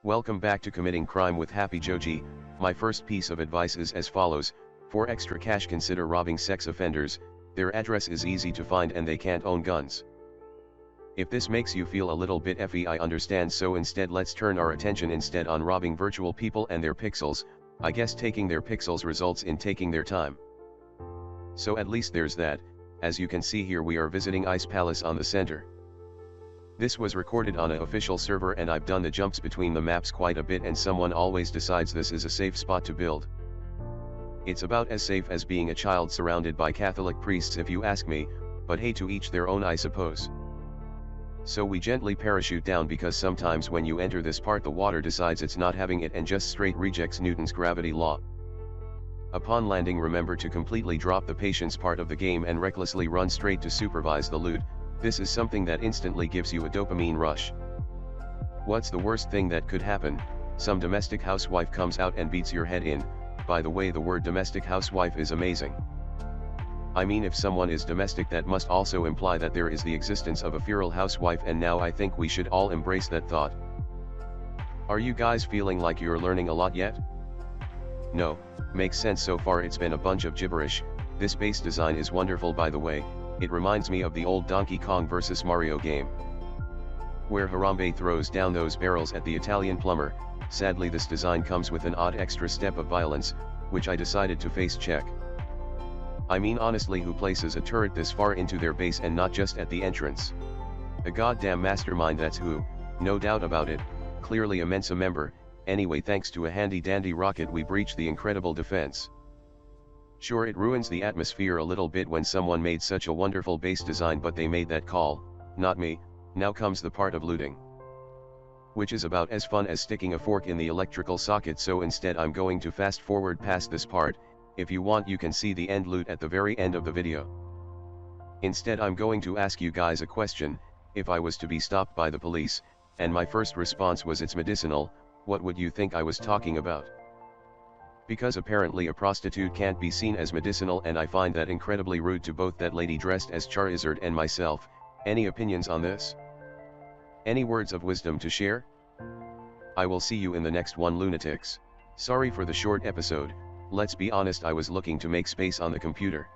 Welcome back to Committing Crime with Happy Joji. My first piece of advice is as follows: for extra cash consider robbing sex offenders. Their address is easy to find and they can't own guns. If this makes you feel a little bit effy, I understand, so instead let's turn our attention instead on robbing virtual people and their pixels. I guess taking their pixels results in taking their time. So at least there's that. As you can see here, we are visiting Ice Palace on the center. This was recorded on an official server and I've done the jumps between the maps quite a bit, and someone always decides this is a safe spot to build. It's about as safe as being a child surrounded by Catholic priests if you ask me, but hey, to each their own I suppose. So we gently parachute down because sometimes when you enter this part the water decides it's not having it and just straight rejects Newton's gravity law. Upon landing, remember to completely drop the patience part of the game and recklessly run straight to supervise the loot. This is something that instantly gives you a dopamine rush. What's the worst thing that could happen? Some domestic housewife comes out and beats your head in. By the way, the word domestic housewife is amazing. I mean, if someone is domestic, that must also imply that there is the existence of a feral housewife, and now I think we should all embrace that thought. Are you guys feeling like you're learning a lot yet? No, makes sense so far, it's been a bunch of gibberish. This base design is wonderful, by the way. It reminds me of the old Donkey Kong vs Mario game, where Harambe throws down those barrels at the Italian plumber. Sadly, this design comes with an odd extra step of violence, which I decided to face check. I mean, honestly, who places a turret this far into their base and not just at the entrance? A goddamn mastermind, that's who, no doubt about it. Clearly a Mensa member. Anyway, thanks to a handy dandy rocket we breached the incredible defense. Sure, it ruins the atmosphere a little bit when someone made such a wonderful base design, but they made that call, not me. Now comes the part of looting, which is about as fun as sticking a fork in the electrical socket, so instead I'm going to fast forward past this part. If you want, you can see the end loot at the very end of the video. Instead, I'm going to ask you guys a question. If I was to be stopped by the police, and my first response was it's medicinal, what would you think I was talking about? Because apparently a prostitute can't be seen as medicinal, and I find that incredibly rude to both that lady dressed as Charizard and myself. Any opinions on this? Any words of wisdom to share? I will see you in the next one, lunatics. Sorry for the short episode. Let's be honest, I was looking to make space on the computer.